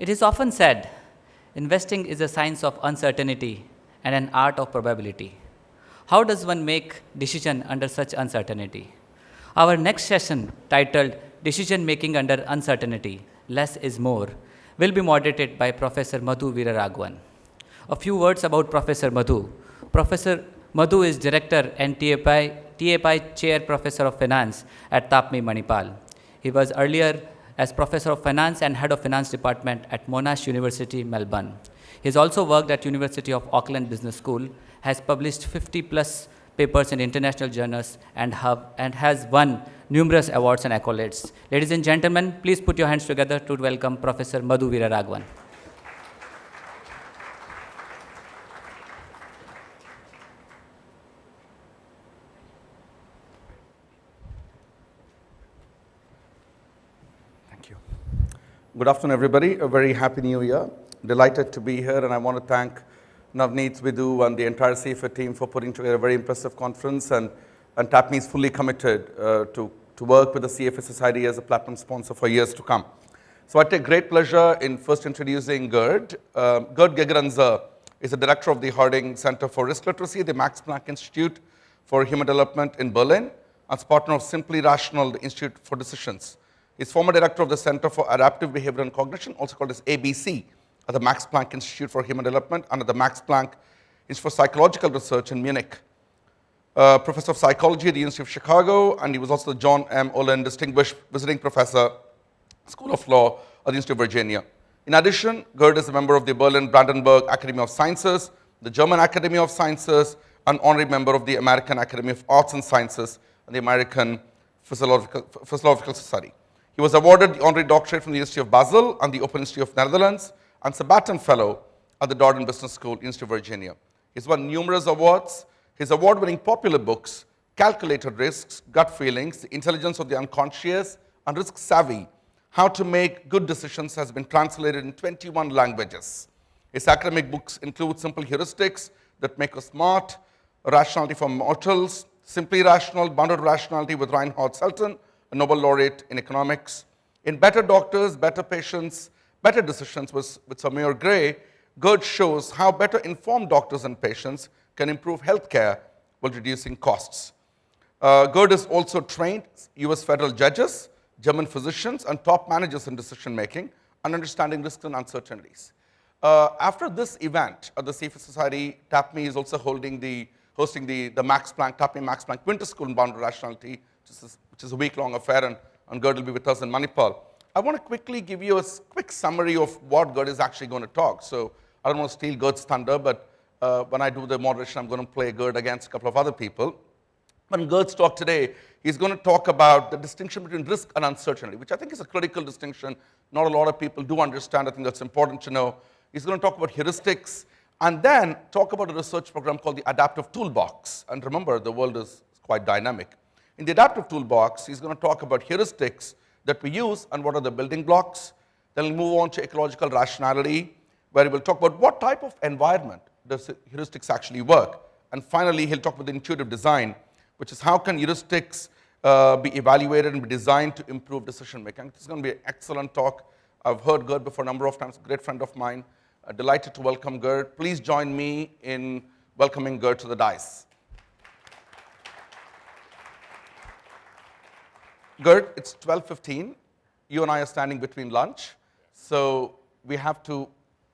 It is often said, investing is a science of uncertainty and an art of probability. How does one make decision under such uncertainty? Our next session, titled Decision Making Under Uncertainty, Less is More, will be moderated by Professor Madhu Veeraraghavan. A few words about Professor Madhu. Professor Madhu is Director and TAPMI Chair Professor of Finance at TAPMI Manipal. He was earlier as Professor of Finance and Head of Finance Department at Monash University, Melbourne. He has also worked at University of Auckland Business School, has published 50 plus papers in international journals, and has won numerous awards and accolades. Ladies and gentlemen, please put your hands together to welcome Professor Madhu Veeraraghavan. Thank you. Good afternoon, everybody. A very happy new year. Delighted to be here, and I want to thank Navneet, Vidhu, and the entire CFA team for putting together a very impressive conference, and TAPMI is fully committed to work with the CFA Society as a platinum sponsor for years to come. So I take great pleasure in first introducing Gerd. Gerd Gigerenzer is the director of the Harding Center for Risk Literacy at the Max Planck Institute for Human Development in Berlin, as partner of Simply Rational, the Institute for Decisions. He's former director of the Center for Adaptive Behavior and Cognition, also called as ABC, at the Max Planck Institute for Human Development and at the Max Planck Institute for Psychological Research in Munich. Professor of Psychology at the University of Chicago, and he was also the John M. Olin Distinguished Visiting Professor, School of Law at the University of Virginia. In addition, Gerd is a member of the Berlin-Brandenburg Academy of Sciences, the German Academy of Sciences, and honorary member of the American Academy of Arts and Sciences and the American Philosophical Society. He was awarded the honorary doctorate from the University of Basel and the Open Institute of Netherlands, and Sabaton Fellow at the Darden Business School, University of Virginia. He's won numerous awards. His award-winning popular books, Calculated Risks, Gut Feelings, The Intelligence of the Unconscious, and Risk Savvy, How to Make Good Decisions, has been translated in 21 languages. His academic books include Simple Heuristics, That Make Us Smart, Rationality for Mortals, Simply Rational, Bounded Rationality with Reinhard Selten, a Nobel laureate in economics. In Better Doctors, Better Patients, Better Decisions with Samir Gray, Gerd shows how better informed doctors and patients can improve healthcare while reducing costs. Gerd has also trained US federal judges, German physicians, and top managers in decision making and understanding risks and uncertainties. After this event at the CFA Society, TAPMI is also hosting the Max Planck, TAPMI Max Planck Winter School in Bounded Rationality, which is a week-long affair, and Gerd will be with us in Manipal. I want to quickly give you a quick summary of what Gerd is actually going to talk. So I don't want to steal Gerd's thunder, but when I do the moderation, I'm going to play Gerd against a couple of other people. But in Gerd's talk today, he's going to talk about the distinction between risk and uncertainty, which I think is a critical distinction. Not a lot of people do understand. I think that's important to know. He's going to talk about heuristics, and then talk about a research program called the Adaptive Toolbox. And remember, the world is quite dynamic. In the Adaptive Toolbox, he's going to talk about heuristics that we use and what are the building blocks. Then we'll move on to ecological rationality, where we'll talk about what type of environment does heuristics actually work. And finally, he'll talk about the intuitive design, which is how can heuristics be evaluated and be designed to improve decision making. This is going to be an excellent talk. I've heard Gerd before a number of times, a great friend of mine. Delighted to welcome Gerd. Please join me in welcoming Gerd to the dais. Gerd, it's 12:15. You and I are standing between lunch. So we have to,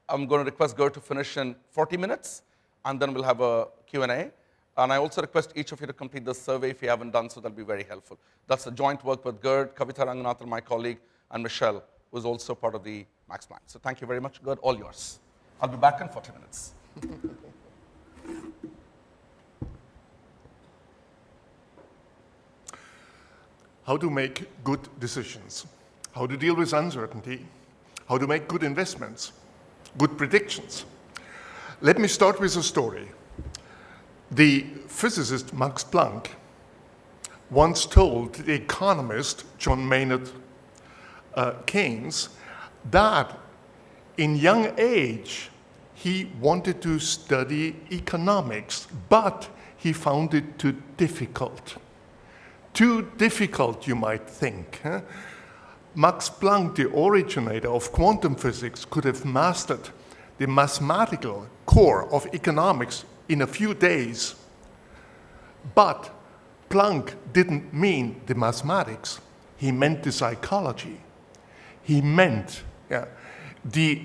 I'm going to request Gerd to finish in 40 minutes, and then we'll have a Q&A. And I also request each of you to complete the survey if you haven't done so. That'll be very helpful. That's a joint work with Gerd, Kavita Ranganathan, my colleague, and Michelle, who is also part of the Max Planck. So thank you very much, Gerd. All yours. I'll be back in 40 minutes. How to make good decisions, how to deal with uncertainty, how to make good investments, good predictions. Let me start with a story. The physicist Max Planck once told the economist John Maynard Keynes that in young age he wanted to study economics, but he found it too difficult. Too difficult, you might think. Max Planck, the originator of quantum physics, could have mastered the mathematical core of economics in a few days. But Planck didn't mean the mathematics. He meant the psychology. He meant the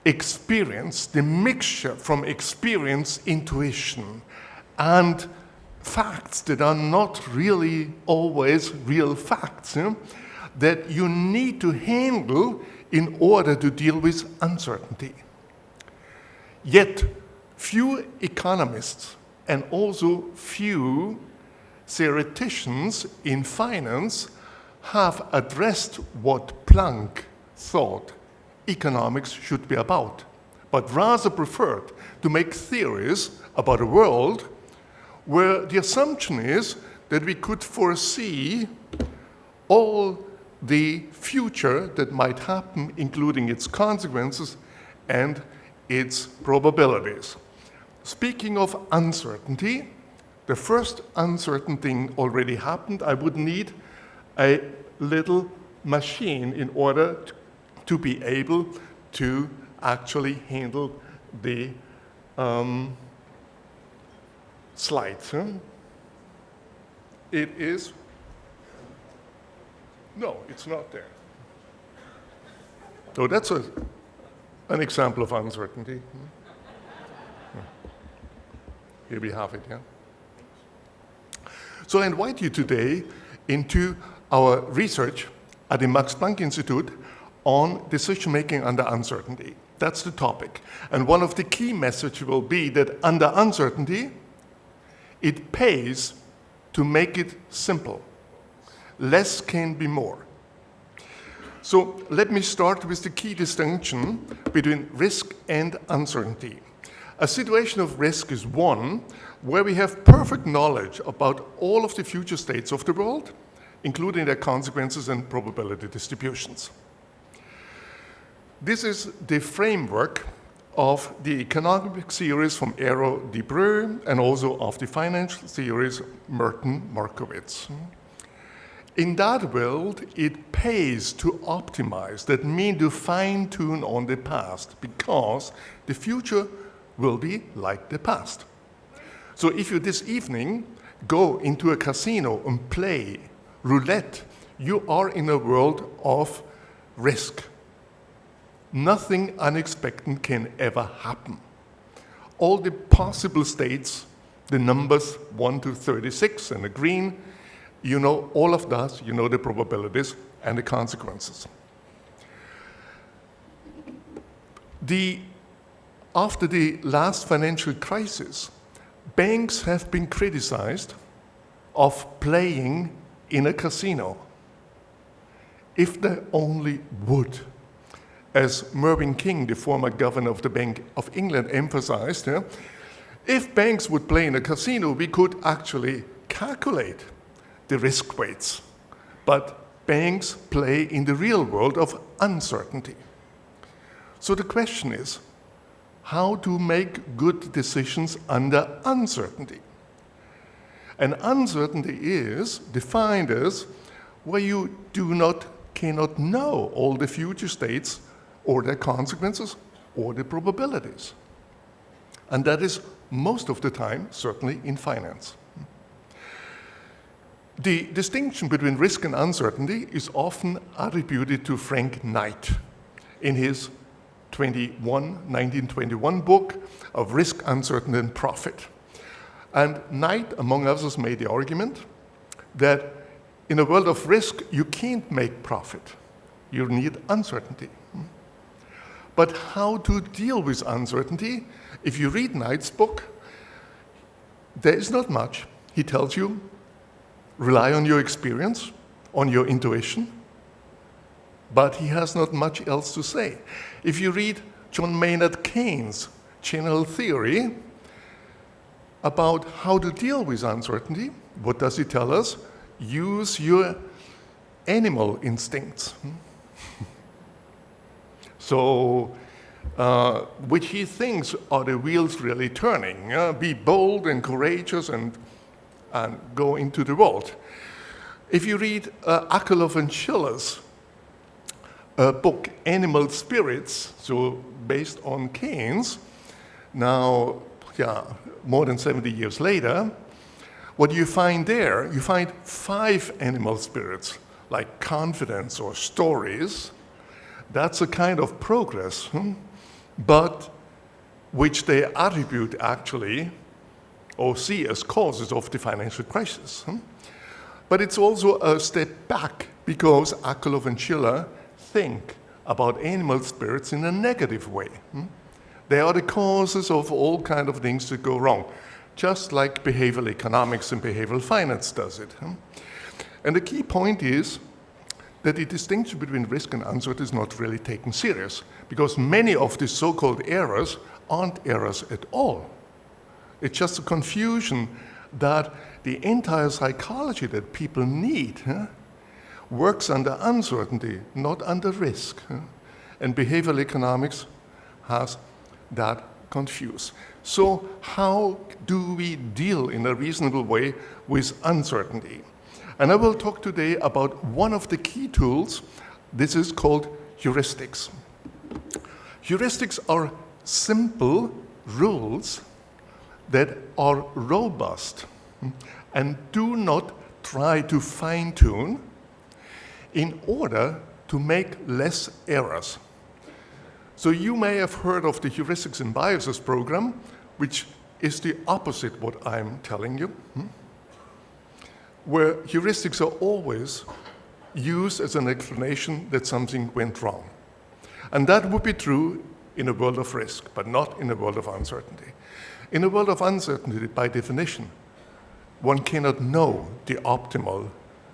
experience, the mixture from experience, intuition, and facts that are not really always real facts, that you need to handle in order to deal with uncertainty. Yet, few economists and also few theoreticians in finance have addressed what Planck thought economics should be about, but rather preferred to make theories about a world where the assumption is that we could foresee all the future that might happen, including its consequences and its probabilities. Speaking of uncertainty, the first uncertain thing already happened. I would need a little machine in order to be able to actually handle the slides. It is, no, it's not there. So that's an example of uncertainty. Here we have it, yeah? So I invite you today into our research at the Max Planck Institute on decision-making under uncertainty. That's the topic. And one of the key messages will be that under uncertainty, it pays to make it simple. Less can be more. So let me start with the key distinction between risk and uncertainty. A situation of risk is one where we have perfect knowledge about all of the future states of the world, including their consequences and probability distributions. This is the framework of the economic series from Arrow Debreu and also of the financial series Merton-Markowitz. In that world, it pays to optimize. That means to fine-tune on the past, because the future will be like the past. So if you this evening go into a casino and play roulette, you are in a world of risk. Nothing unexpected can ever happen. All the possible states, the numbers 1 to 36 and the green, you know all of that, you know the probabilities and the consequences. After the last financial crisis, banks have been criticized of playing in a casino. If they only would. As Mervyn King, the former governor of the Bank of England, emphasized, if banks would play in a casino, we could actually calculate the risk weights. But banks play in the real world of uncertainty. So the question is, how to make good decisions under uncertainty? And uncertainty is defined as where you cannot know all the future states or their consequences or the probabilities. And that is most of the time, certainly in finance. The distinction between risk and uncertainty is often attributed to Frank Knight in his 1921 book of Risk, Uncertainty, and Profit. And Knight, among others, made the argument that in a world of risk, you can't make profit. You need uncertainty. But how to deal with uncertainty? If you read Knight's book, there is not much. He tells you, rely on your experience, on your intuition, but he has not much else to say. If you read John Maynard Keynes' general theory about how to deal with uncertainty, what does he tell us? Use your animal instincts. So, which he thinks are the wheels really turning. Be bold and courageous and go into the world. If you read Akerlof and Schiller's book, Animal Spirits, so based on Keynes, now, more than 70 years later, what you find there, you find 5 animal spirits, like confidence or stories. That's a kind of progress, but which they attribute actually, or see as causes of the financial crisis. But it's also a step back, because Akerlof and Schiller think about animal spirits in a negative way. They are the causes of all kinds of things that go wrong, just like behavioral economics and behavioral finance does it. And the key point is that the distinction between risk and uncertainty is not really taken serious, because many of the so-called errors aren't errors at all. It's just a confusion that the entire psychology that people need works under uncertainty, not under risk. And behavioral economics has that confused. So how do we deal in a reasonable way with uncertainty? And I will talk today about one of the key tools. This is called heuristics. Heuristics are simple rules that are robust and do not try to fine-tune in order to make less errors. So you may have heard of the Heuristics and Biases program, which is the opposite what I'm telling you, where heuristics are always used as an explanation that something went wrong. And that would be true in a world of risk, but not in a world of uncertainty. In a world of uncertainty, by definition, one cannot know the optimal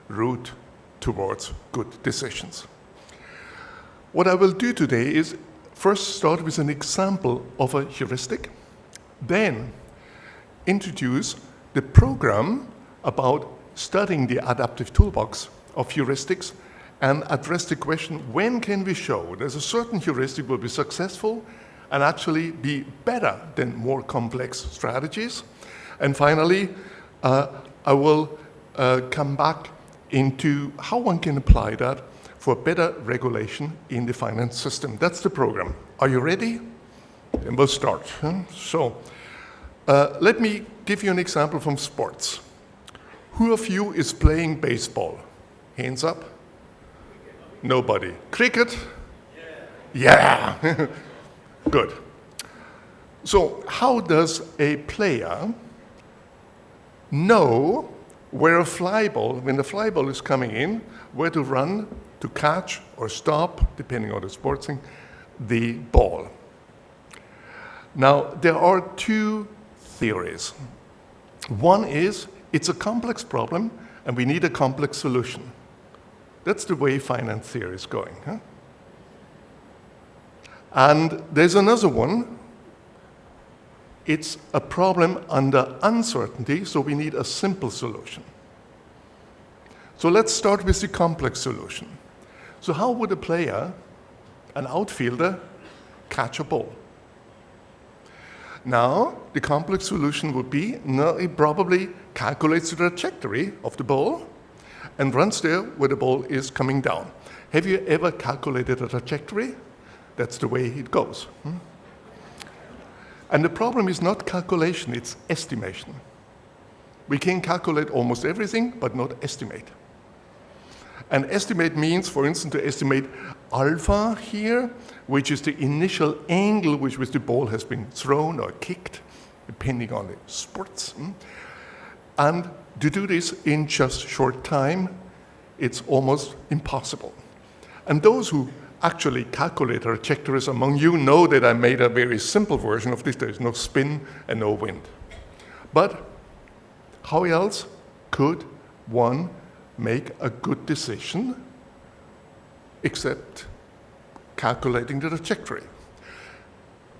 route towards good decisions. What I will do today is first start with an example of a heuristic, then introduce the program about studying the adaptive toolbox of heuristics and address the question, when can we show that a certain heuristic will be successful and actually be better than more complex strategies? And finally, I will come back into how one can apply that for better regulation in the finance system. That's the program. Are you ready? Then we'll start. So let me give you an example from sports. Who of you is playing baseball? Hands up. Nobody. Cricket? Yeah. Good. So how does a player know where a fly ball, when the fly ball is coming in, where to run, to catch or stop, depending on the sports thing, the ball? Now, there are 2 theories. One is, it's a complex problem, and we need a complex solution. That's the way finance theory is going. And there's another one. It's a problem under uncertainty, so we need a simple solution. So let's start with the complex solution. So how would a player, an outfielder, catch a ball? Now, the complex solution would be, he probably calculates the trajectory of the ball and runs there where the ball is coming down. Have you ever calculated a trajectory? That's the way it goes. And the problem is not calculation, it's estimation. We can calculate almost everything, but not estimate. And estimate means, for instance, to estimate alpha here, which is the initial angle which the ball has been thrown or kicked, depending on the sports. And to do this in just short time, it's almost impossible. And those who actually calculate trajectories among you know that I made a very simple version of this. There is no spin and no wind. But how else could one make a good decision except calculating the trajectory?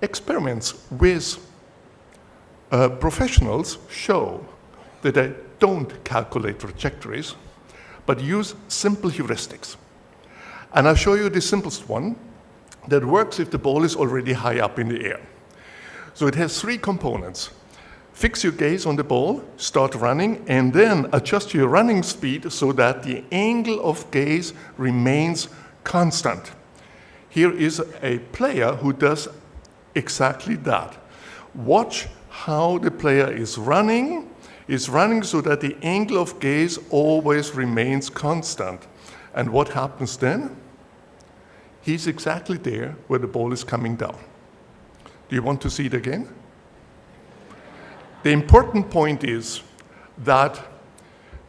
Experiments with professionals show that they don't calculate trajectories, but use simple heuristics. And I'll show you the simplest one that works if the ball is already high up in the air. So it has 3 components: Fix your gaze on the ball, start running, and then adjust your running speed so that the angle of gaze remains constant. Here is a player who does exactly that. Watch how the player is running so that the angle of gaze always remains constant. And what happens then? He's exactly there where the ball is coming down. Do you want to see it again? The important point is that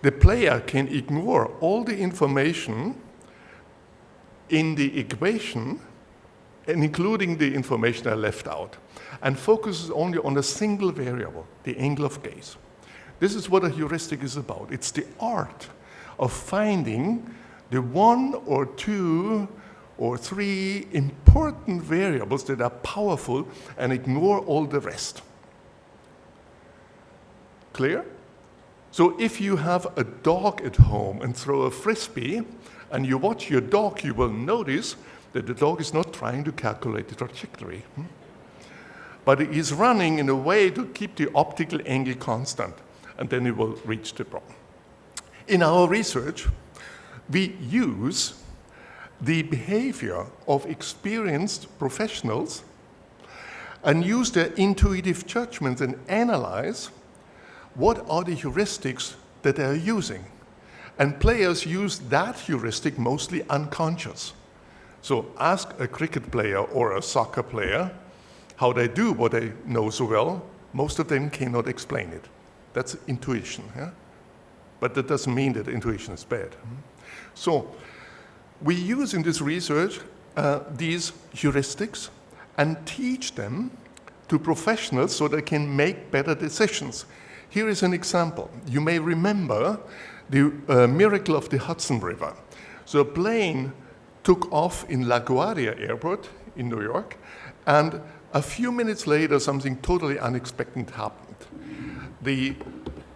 the player can ignore all the information in the equation, and including the information I left out, and focuses only on a single variable, the angle of gaze. This is what a heuristic is about. It's the art of finding the one or two or three important variables that are powerful and ignore all the rest. Clear? So if you have a dog at home and throw a frisbee, and you watch your dog, you will notice that the dog is not trying to calculate the trajectory. But it is running in a way to keep the optical angle constant, and then it will reach the ball. In our research, we use the behavior of experienced professionals and use their intuitive judgments and analyze what are the heuristics that they are using. And players use that heuristic mostly unconscious. So ask a cricket player or a soccer player how they do what they know so well. Most of them cannot explain it. That's intuition. Yeah? But that doesn't mean that intuition is bad. So we use in this research these heuristics and teach them to professionals so they can make better decisions. Here is an example. You may remember the miracle of the Hudson River. So a plane took off in LaGuardia Airport in New York, and a few minutes later, something totally unexpected happened.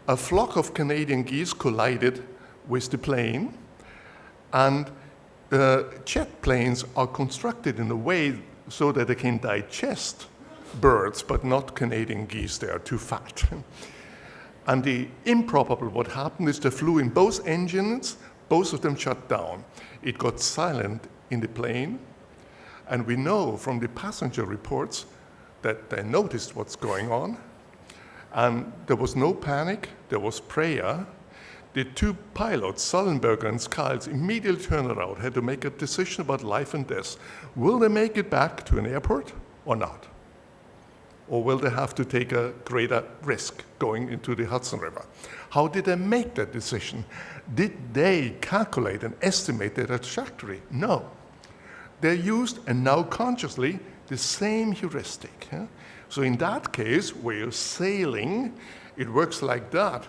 A flock of Canadian geese collided with the plane, and jet planes are constructed in a way so that they can digest birds, but not Canadian geese. They are too fat. And the improbable what happened is they flew in both engines, both of them shut down. It got silent in the plane, and we know from the passenger reports that they noticed what's going on, and there was no panic, there was prayer. The two pilots, Sullenberger and Skiles, immediately turned around, had to make a decision about life and death. Will they make it back to an airport or not? Or will they have to take a greater risk going into the Hudson River? How did they make that decision? Did they calculate and estimate their trajectory? No. They used, and now consciously, the same heuristic. Yeah? So in that case, where you're sailing, it works like that.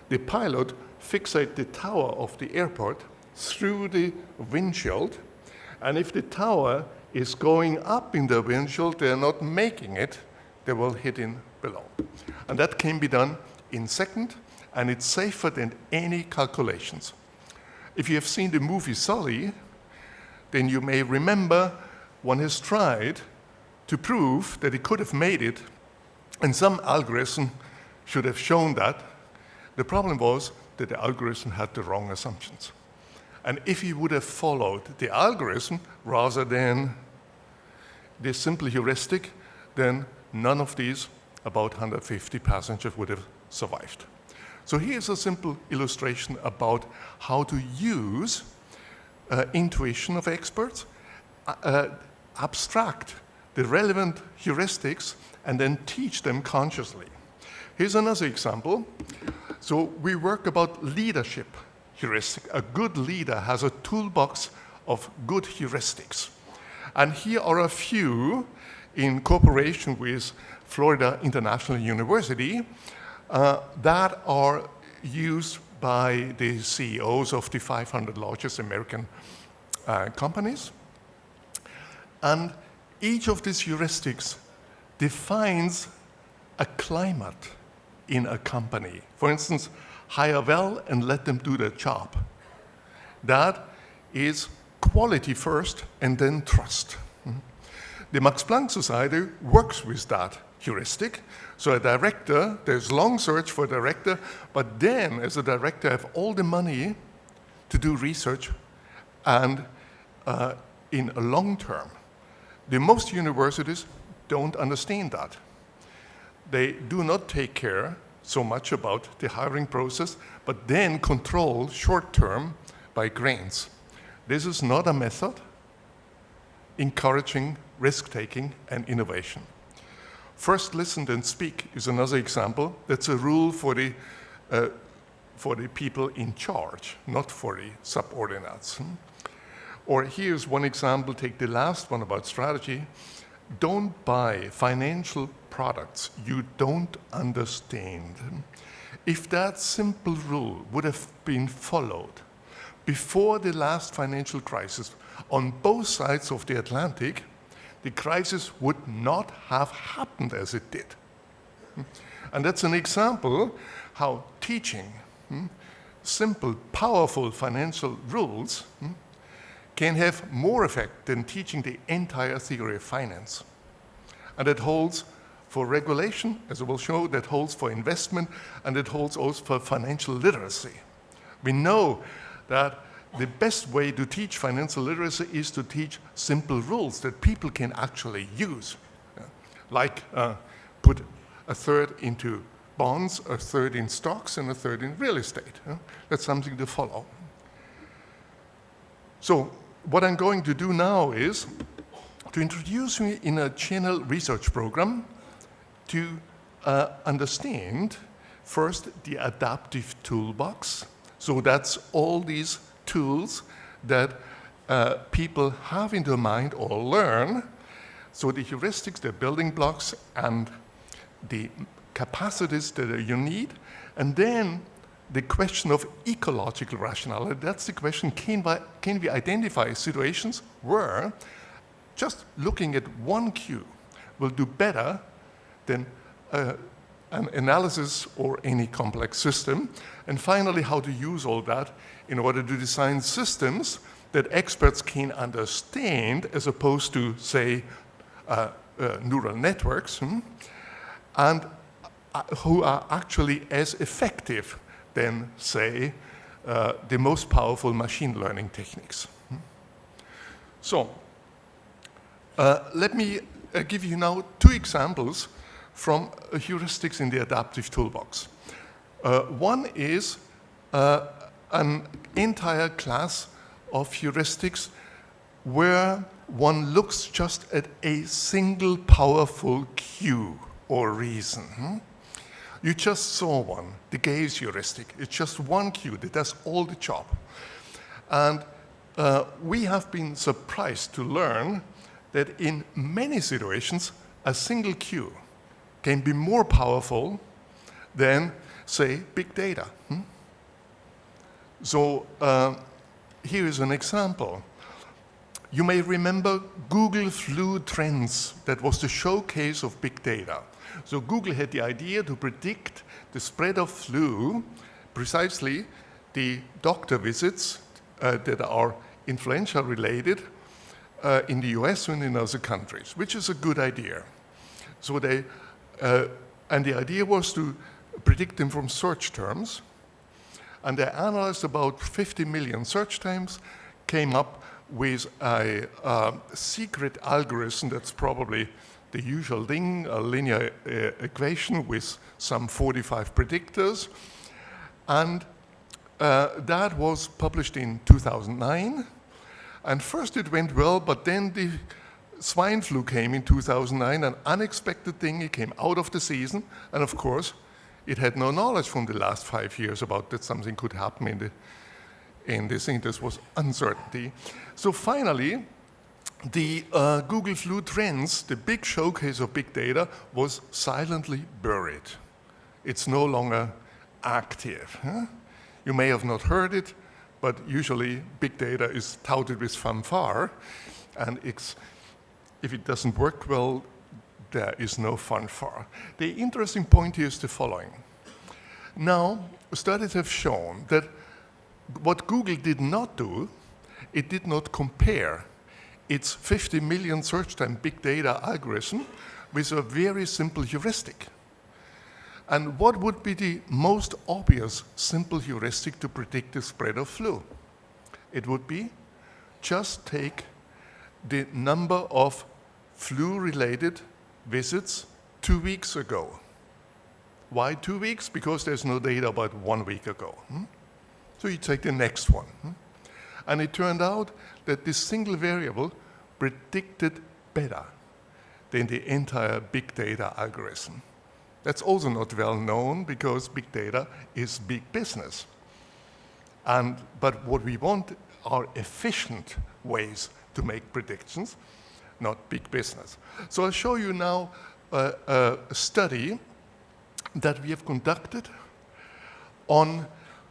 The pilot fixates the tower of the airport through the windshield, and if the tower is going up in the windshield, they're not making it, they will hit in below. And that can be done in seconds, and it's safer than any calculations. If you have seen the movie Sully, then you may remember one has tried to prove that he could have made it, and some algorithm should have shown that. The problem was that the algorithm had the wrong assumptions. And if he would have followed the algorithm rather than this simple heuristic, then none of these, about 150 passengers, would have survived. So here's a simple illustration about how to use intuition of experts, abstract the relevant heuristics, and then teach them consciously. Here's another example. So we work about leadership heuristic. A good leader has a toolbox of good heuristics. And here are a few in cooperation with Florida International University that are used by the CEOs of the 500 largest American companies. And each of these heuristics defines a climate in a company. For instance, hire well and let them do their job. That is quality first and then trust. The Max Planck Society works with that heuristic. So a director, there's long search for a director, but then as a director I have all the money to do research and in a long term. Most universities don't understand that. They do not take care so much about the hiring process, but then control short term by grants. This is not a method encouraging risk-taking and innovation. First listen then speak is another example. That's a rule for the people in charge, not for the subordinates. Or here's one example, take the last one about strategy. Don't buy financial products you don't understand. If that simple rule would have been followed before the last financial crisis on both sides of the Atlantic, the crisis would not have happened as it did. And that's an example how teaching simple, powerful financial rules can have more effect than teaching the entire theory of finance. And that holds for regulation, as I will show, that holds for investment, and it holds also for financial literacy. We know that the best way to teach financial literacy is to teach simple rules that people can actually use. Like put a third into bonds, a third in stocks, and a third in real estate. That's something to follow. So what I'm going to do now is to introduce you in a channel research program to understand first the Adaptive Toolbox. So that's all these tools that people have in their mind or learn. So the heuristics, the building blocks, and the capacities that you need. And then the question of ecological rationality. That's the question, can we identify situations where just looking at one cue will do better than an analysis or any complex system? And finally, how to use all that in order to design systems that experts can understand as opposed to, say, neural networks, and who are actually as effective than, say, the most powerful machine learning techniques. So, let me give you now two examples from heuristics in the Adaptive Toolbox. One is an entire class of heuristics where one looks just at a single powerful cue or reason. You just saw one, the gaze heuristic. It's just one cue that does all the job. And we have been surprised to learn that in many situations, a single cue can be more powerful than, say, big data. So here is an example. You may remember Google Flu Trends. That was the showcase of big data. So Google had the idea to predict the spread of flu, precisely the doctor visits that are influenza related in the US and in other countries, which is a good idea. So and the idea was to predict them from search terms. And they analyzed about 50 million search terms, came up with a secret algorithm that's probably the usual thing, a linear equation with some 45 predictors. And that was published in 2009. And first it went well, but then the swine flu came in 2009, an unexpected thing. It came out of the season. And of course, it had no knowledge from the last 5 years about that something could happen in this thing. This was uncertainty. So finally, the Google Flu Trends, the big showcase of big data, was silently buried. It's no longer active. You may have not heard it, but usually big data is touted with fanfare, and if it doesn't work well, there is no fanfare. The interesting point here is the following. Now, studies have shown that what Google did not do, it did not compare its 50 million search time big data algorithm with a very simple heuristic. And what would be the most obvious simple heuristic to predict the spread of flu? It would be just take the number of flu-related visits 2 weeks ago. Why 2 weeks? Because there's no data about 1 week ago. So you take the next one. And it turned out that this single variable predicted better than the entire big data algorithm. That's also not well known because big data is big business. But what we want are efficient ways to make predictions, not big business. So I'll show you now a study that we have conducted on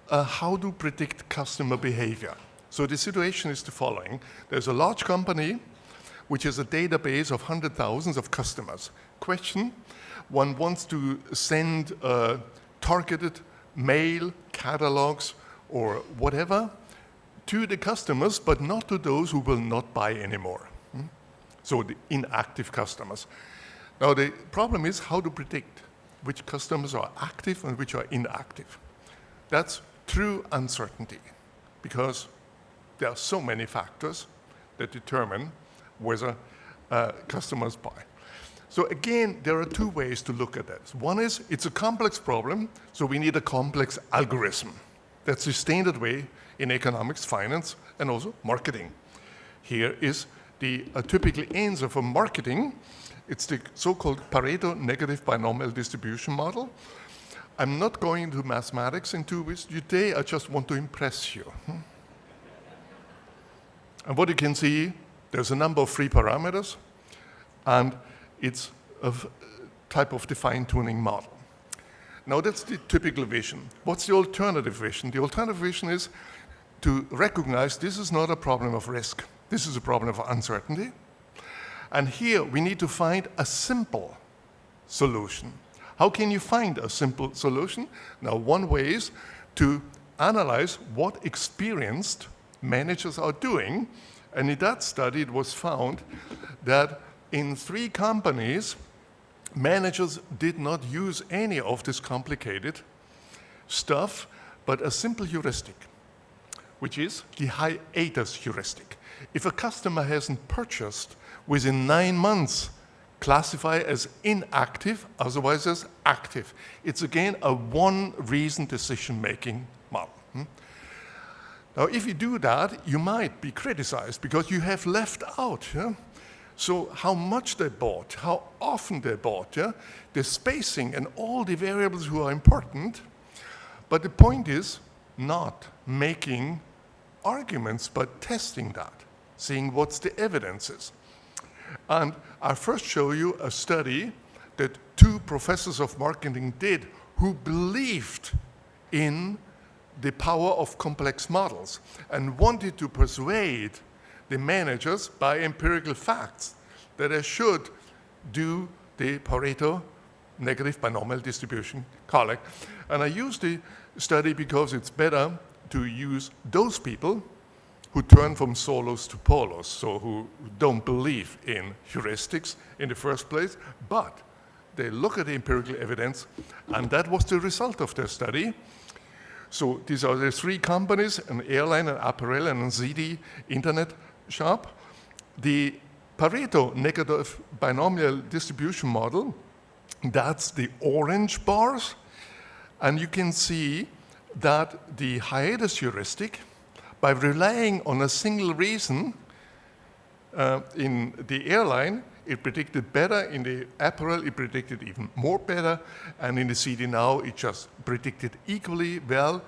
how to predict customer behavior. So the situation is the following. There's a large company which has a database of 100,000 of customers. Question, one wants to send targeted mail, catalogs, or whatever to the customers, but not to those who will not buy anymore. So the inactive customers. Now the problem is how to predict which customers are active and which are inactive. That's true uncertainty, because there are so many factors that determine whether customers buy. So again, there are two ways to look at this. One is, it's a complex problem, so we need a complex algorithm. That's the standard way in economics, finance, and also marketing. Here is the typical answer for marketing. It's the so-called Pareto negative binomial distribution model. I'm not going into mathematics into this today, I just want to impress you. And what you can see, there's a number of free parameters, and it's a type of defined tuning model. Now that's the typical vision. What's the alternative vision? The alternative vision is to recognize this is not a problem of risk. This is a problem of uncertainty. And here we need to find a simple solution. How can you find a simple solution? Now one way is to analyze what experienced managers are doing. And in that study it was found that in 3 companies, managers did not use any of this complicated stuff, but a simple heuristic, which is the hiatus heuristic. If a customer hasn't purchased within 9 months, classify as inactive, otherwise as active. It's again a one-reason decision-making model. Now, if you do that, you might be criticized because you have left out. So how much they bought, how often they bought, the spacing and all the variables who are important. But the point is not making arguments, but testing that, seeing what's the evidence is. And I'll first show you a study that 2 professors of marketing did who believed in the power of complex models and wanted to persuade the managers by empirical facts that they should do the Pareto negative binomial distribution colleague. And I use the study because it's better to use those people who turn from solos to polos, so who don't believe in heuristics in the first place, but they look at the empirical evidence, and that was the result of their study. So these are the 3 companies, an airline, an apparel, and a ZD internet shop. The Pareto negative binomial distribution model, that's the orange bars, and you can see that the hiatus heuristic, by relying on a single reason in the airline, it predicted better. In the apparel, it predicted even more better. And in the CD now, it just predicted equally well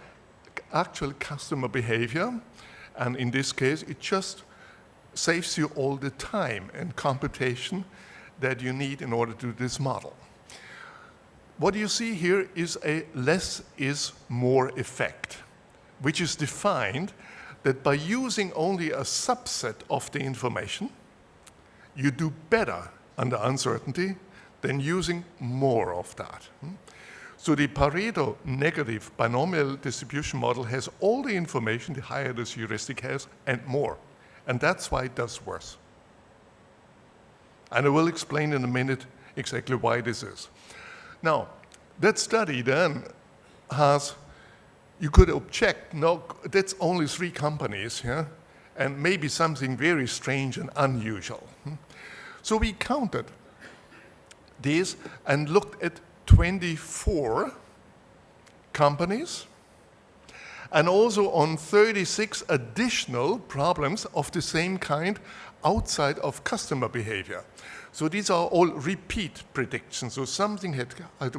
actual customer behavior. And in this case, it just saves you all the time and computation that you need in order to do this model. What you see here is a less is more effect, which is defined that by using only a subset of the information, you do better under uncertainty than using more of that. So the Pareto negative binomial distribution model has all the information the hiatus heuristic has and more. And that's why it does worse. And I will explain in a minute exactly why this is. Now, that study then has, you could object, no, that's only 3 companies, yeah? And maybe something very strange and unusual. So we counted these and looked at 24 companies and also on 36 additional problems of the same kind outside of customer behavior. So these are all repeat predictions. So something had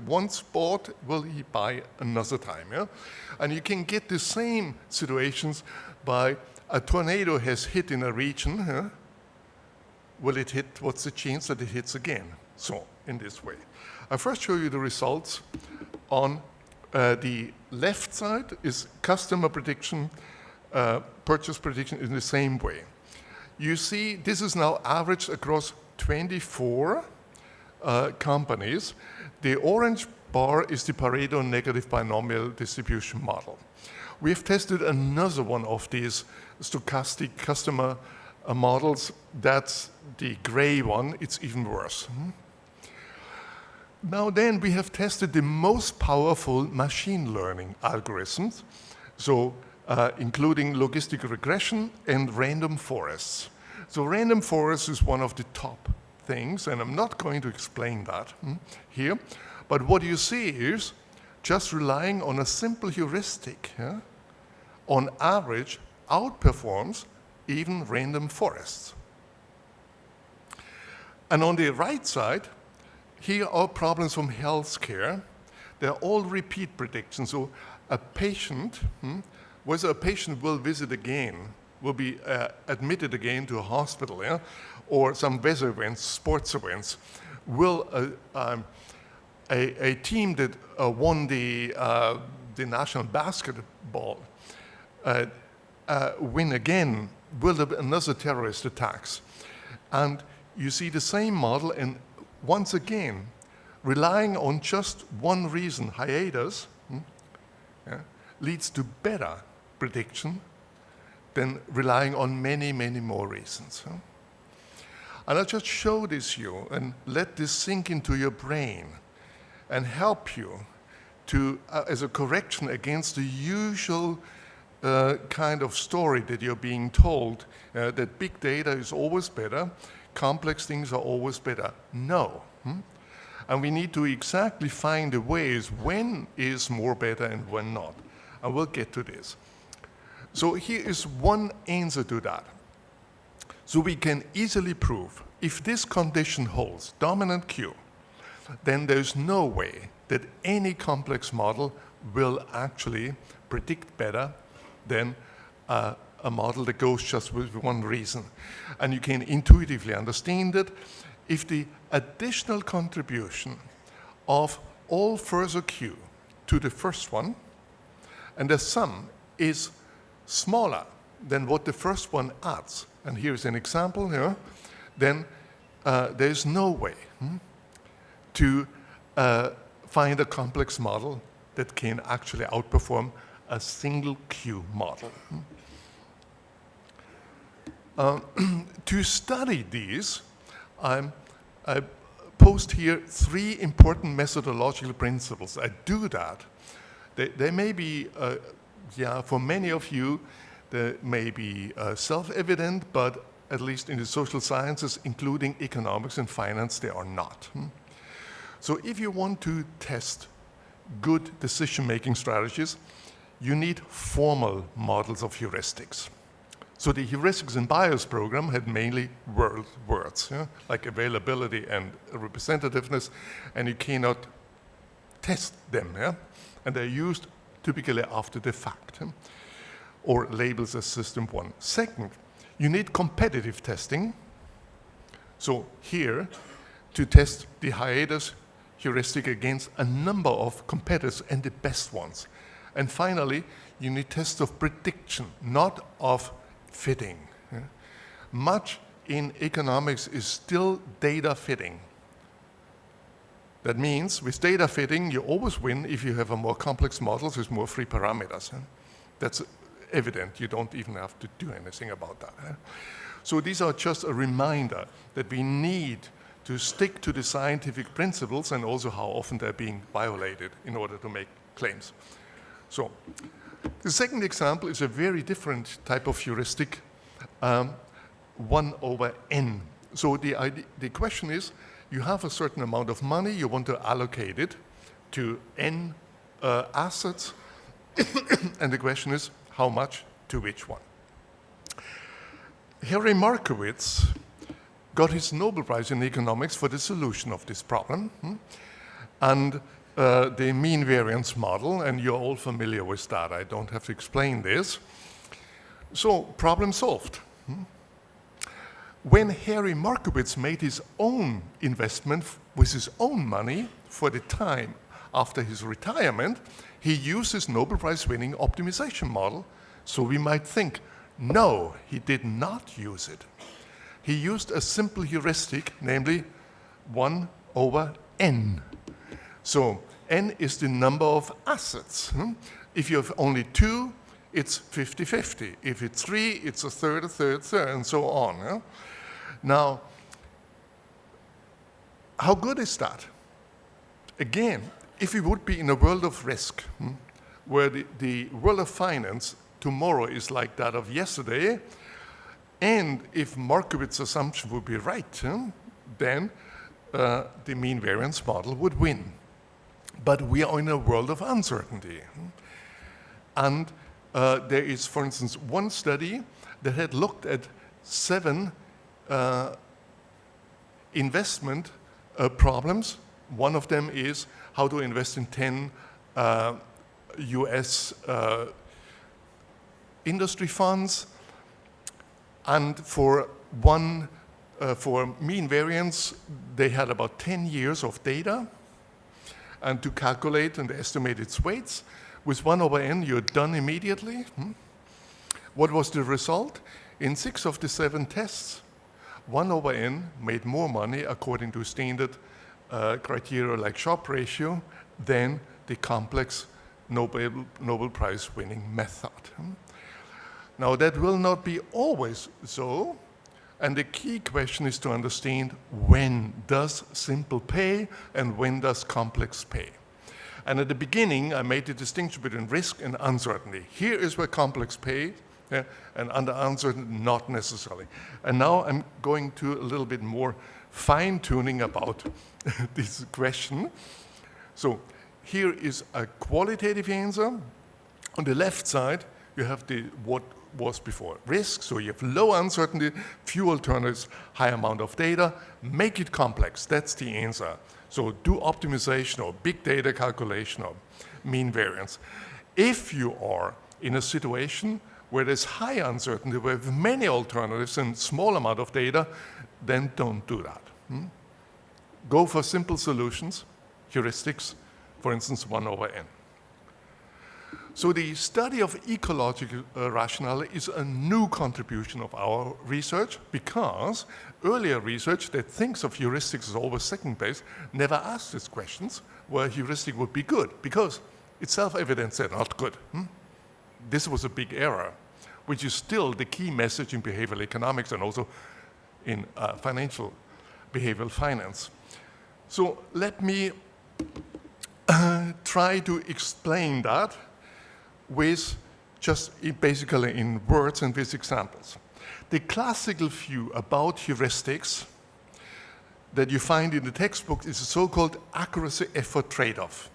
once bought, will he buy another time? Yeah? And you can get the same situations by a tornado has hit in a region. Yeah? Will it hit? What's the chance that it hits again? So in this way. I'll first show you the results. On the left side is customer prediction, purchase prediction in the same way. You see this is now averaged across 24 companies. The orange bar is the Pareto negative binomial distribution model. We have tested another one of these stochastic customer models. That's the gray one. It's even worse. Now then, we have tested the most powerful machine learning algorithms, so including logistic regression and random forests. So random forest is one of the top things, and I'm not going to explain that here. But what you see is just relying on a simple heuristic, yeah, on average outperforms even random forests. And on the right side, here are problems from healthcare. They're all repeat predictions. So a patient, whether a patient will visit again, will be admitted again to a hospital, yeah? Or some weather events, sports events, will a team that won the national basketball win again, will there be another terrorist attacks? And you see the same model, and once again, relying on just one reason, hiatus, yeah, leads to better prediction than relying on many, many more reasons. Huh? And I'll just show this you and let this sink into your brain and help you to, as a correction against the usual kind of story that you're being told, that big data is always better, complex things are always better. No. And we need to exactly find the ways when is more better and when not. And we'll get to this. So here is one answer to that. So we can easily prove if this condition holds, dominant Q, then there's no way that any complex model will actually predict better than a model that goes just with one reason. And you can intuitively understand that if the additional contribution of all further Q to the first one, and the sum is smaller than what the first one adds, and here's an example here, then there's no way to find a complex model that can actually outperform a single Q model. To study these, I post here 3 important methodological principles. I do that. They may be, for many of you, they may be self-evident, but at least in the social sciences, including economics and finance, they are not. So if you want to test good decision-making strategies, you need formal models of heuristics. So the heuristics and bias program had mainly words, yeah? Like availability and representativeness, and you cannot test them, yeah? And they're used typically after the fact, yeah? Or labels as system 1. Second, you need competitive testing. So here, to test the hiatus heuristic against a number of competitors and the best ones. And finally, you need tests of prediction, not of fitting. Yeah? Much in economics is still data fitting. That means with data fitting, you always win if you have a more complex model with more free parameters. Yeah? That's evident. You don't even have to do anything about that. Yeah? So these are just a reminder that we need to stick to the scientific principles and also how often they're being violated in order to make claims. So the second example is a very different type of heuristic, 1/n. So the question is, you have a certain amount of money, you want to allocate it to n assets, and the question is, how much to which one? Harry Markowitz got his Nobel Prize in economics for the solution of this problem, and the mean variance model, and you're all familiar with that. I don't have to explain this. So, problem solved. When Harry Markowitz made his own investment with his own money for the time after his retirement, he used his Nobel Prize winning optimization model. So we might think, no, he did not use it. He used a simple heuristic, namely 1/n. So n is the number of assets. If you have only 2, it's 50-50. If it's 3, it's a third, and so on. Now, how good is that? Again, if we would be in a world of risk, where the world of finance tomorrow is like that of yesterday, and if Markowitz's assumption would be right, then the mean variance model would win. But we are in a world of uncertainty. And there is, for instance, one study that had looked at 7 investment problems. One of them is how to invest in 10 US industry funds. And for mean variance, they had about 10 years of data. And to calculate and estimate its weights, with 1/n, you're done immediately. What was the result? In 6 of the 7 tests, 1/n made more money according to standard criteria like Sharpe ratio than the complex Nobel Prize winning method. Now that will not be always so, and the key question is to understand when does simple pay and when does complex pay. And at the beginning, I made the distinction between risk and uncertainty. Here is where complex pay, and under uncertainty, not necessarily. And now I'm going to a little bit more fine-tuning about this question. So here is a qualitative answer. On the left side, you have what was before risk, so you have low uncertainty, few alternatives, high amount of data, make it complex, that's the answer. So do optimization or big data calculation or mean variance. If you are in a situation where there's high uncertainty, where you have many alternatives and small amount of data, then don't do that. Go for simple solutions, heuristics, for instance, 1/n. So the study of ecological rationality is a new contribution of our research, because earlier research that thinks of heuristics as always second base never asked these questions where heuristic would be good, because it's self-evident they're not good. This was a big error, which is still the key message in behavioral economics and also in financial behavioral finance. So let me try to explain that with just basically in words and with examples. The classical view about heuristics that you find in the textbook is a so-called accuracy-effort trade-off.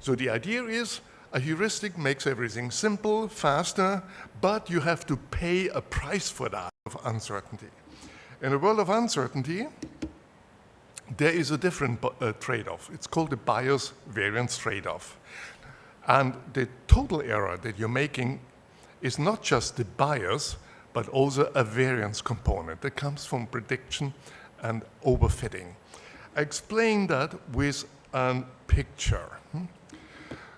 So the idea is a heuristic makes everything simple, faster, but you have to pay a price for that of uncertainty. In a world of uncertainty, there is a different trade-off. It's called the Bias-Variance Tradeoff. And the total error that you're making is not just the bias, but also a variance component that comes from prediction and overfitting. I explain that with a picture.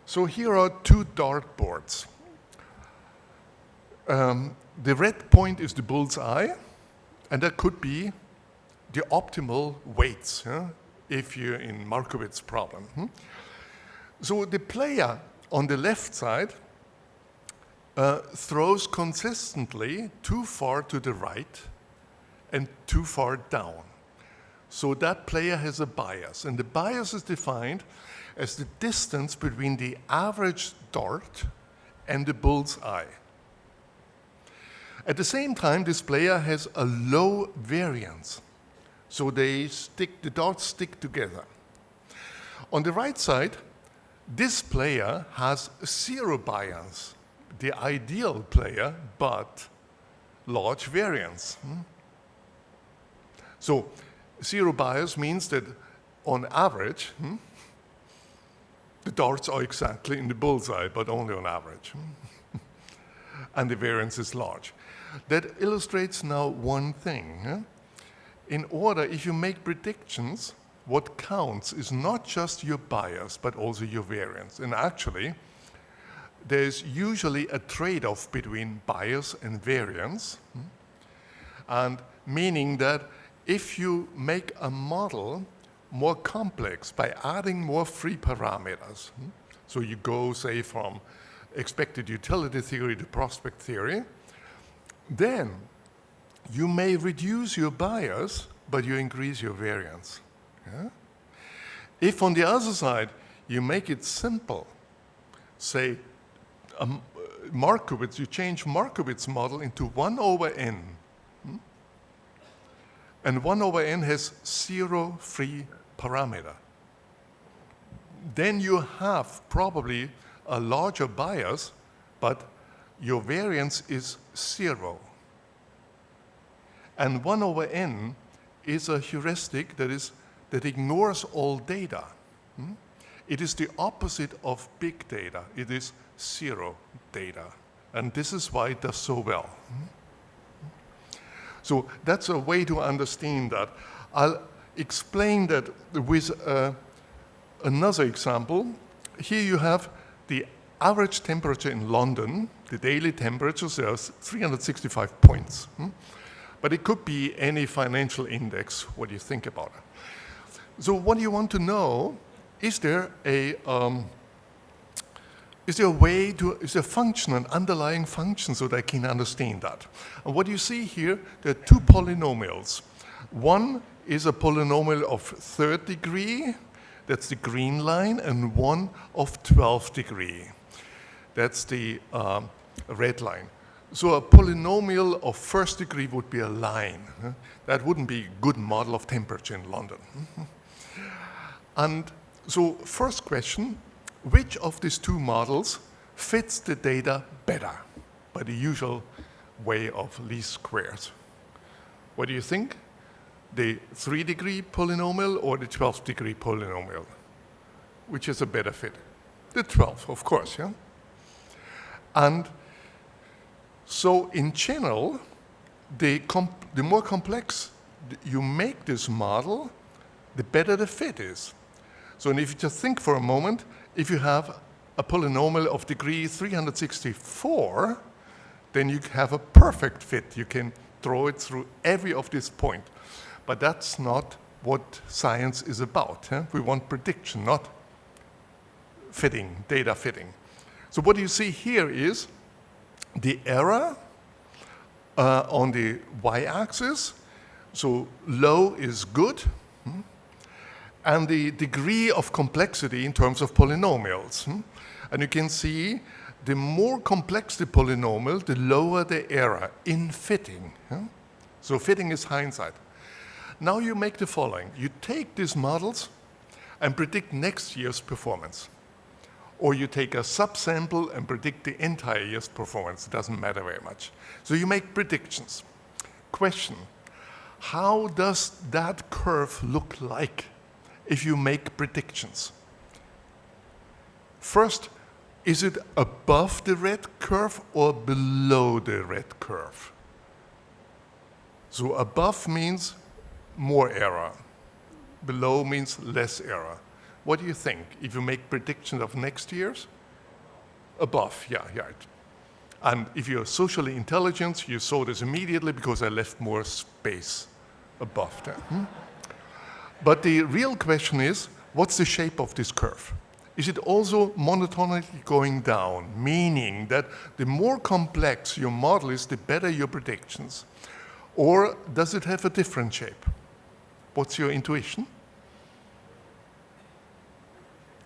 So here are 2 dartboards. The red point is the bull's eye, and that could be the optimal weights, if you're in Markowitz's problem. So the player on the left side throws consistently too far to the right and too far down. So that player has a bias, and the bias is defined as the distance between the average dart and the bull's eye. At the same time, this player has a low variance, so the darts stick together. On the right side, this player has zero bias, the ideal player, but large variance. So zero bias means that on average, the darts are exactly in the bullseye, but only on average. And the variance is large. That illustrates now one thing. In order, if you make predictions, what counts is not just your bias, but also your variance. And actually, there's usually a trade-off between bias and variance, and meaning that if you make a model more complex by adding more free parameters, so you go, say, from expected utility theory to prospect theory, then you may reduce your bias, but you increase your variance. Yeah? If on the other side, you make it simple, say, Markowitz, you change Markowitz model into 1 over n, and 1 over n has zero free parameter, then you have probably a larger bias, but your variance is 0. And 1 over n is a heuristic that ignores all data. It is the opposite of big data. It is zero data. And this is why it does so well. So that's a way to understand that. I'll explain that with another example. Here you have the average temperature in London, the daily temperatures, there's 365 points. But it could be any financial index. What do you think about it? So what you want to know, is there a function, an underlying function, so that I can understand that? And what you see here, there are two polynomials. One is a polynomial of 3rd degree, that's the green line, and one of 12th degree. That's the red line. So a polynomial of 1st degree would be a line. That wouldn't be a good model of temperature in London. And so first question, which of these two models fits the data better by the usual way of least squares? What do you think? The 3-degree polynomial or the 12th-degree polynomial? Which is a better fit? The 12th, of course, yeah? And so in general, the more complex you make this model, the better the fit is. So if you just think for a moment, if you have a polynomial of degree 364, then you have a perfect fit. You can throw it through every of these points. But that's not what science is about. We want prediction, not fitting, data fitting. So what you see here is the error on the y-axis. So low is good. And the degree of complexity in terms of polynomials. And you can see the more complex the polynomial, the lower the error in fitting. So fitting is hindsight. Now you make the following. You take these models and predict next year's performance. Or you take a subsample and predict the entire year's performance. It doesn't matter very much. So you make predictions. Question, how does that curve look like if you make predictions? First, is it above the red curve or below the red curve? So above means more error. Below means less error. What do you think if you make predictions of next year's? Above, yeah. And if you're socially intelligent, you saw this immediately because I left more space above there. But the real question is, what's the shape of this curve? Is it also monotonically going down, meaning that the more complex your model is, the better your predictions? Or does it have a different shape? What's your intuition?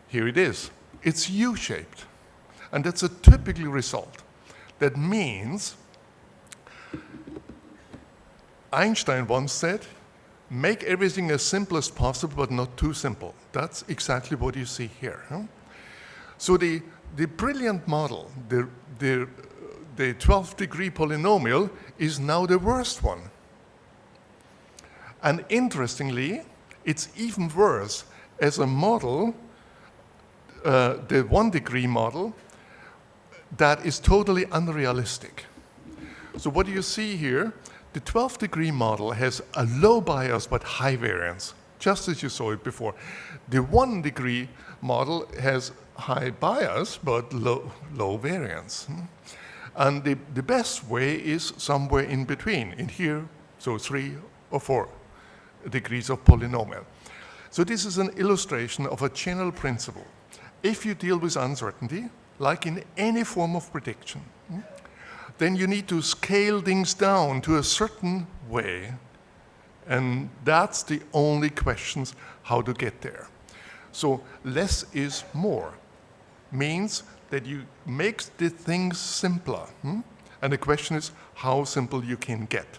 Here it is. It's U-shaped. And that's a typical result. That means Einstein once said, make everything as simple as possible, but not too simple. That's exactly what you see here. Huh? So the brilliant model, the 12th degree polynomial, is now the worst one. And interestingly, it's even worse as a model, the 1 degree model, that is totally unrealistic. So what do you see here? The 12th degree model has a low bias but high variance, just as you saw it before. The 1 degree model has high bias but low variance. And the best way is somewhere in between, in here, so 3 or 4 degrees of polynomial. So this is an illustration of a general principle. If you deal with uncertainty, like in any form of prediction, then you need to scale things down to a certain way. And that's the only questions how to get there. So less is more means that you make the things simpler. And the question is how simple you can get.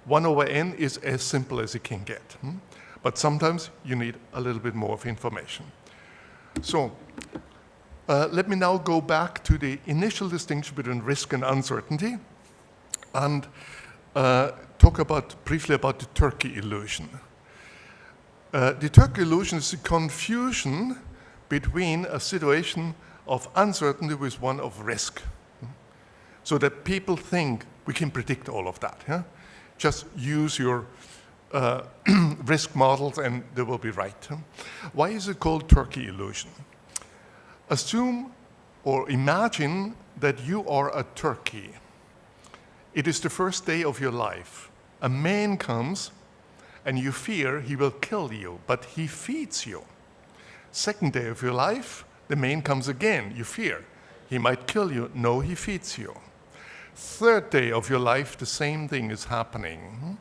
1 over n is as simple as it can get. But sometimes you need a little bit more of information. So let me now go back to the initial distinction between risk and uncertainty and talk briefly about the turkey illusion. The turkey illusion is the confusion between a situation of uncertainty with one of risk. So that people think we can predict all of that. Yeah? Just use your risk models and they will be right. Why is it called turkey illusion? Assume or imagine that you are a turkey. It is the first day of your life. A man comes and you fear he will kill you, but he feeds you. Second day of your life, the man comes again. You fear he might kill you. No, he feeds you. Third day of your life, the same thing is happening.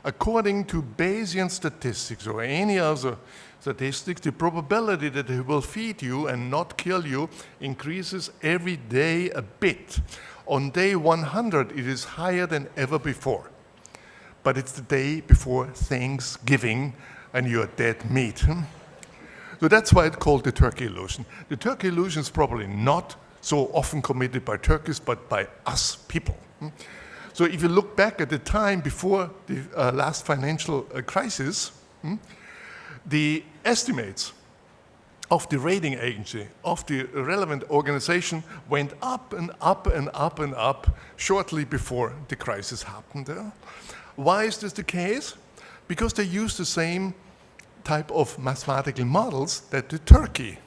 According to Bayesian statistics or any other statistics, the probability that he will feed you and not kill you increases every day a bit. On day 100, it is higher than ever before. But it's the day before Thanksgiving and you're dead meat. So that's why it's called the turkey illusion. The turkey illusion is probably not so often committed by turkeys, but by us people. So if you look back at the time before the last financial crisis, the estimates of the rating agency, of the relevant organization, went up and up and up and up shortly before the crisis happened. Why is this the case? Because they use the same type of mathematical models that the turkey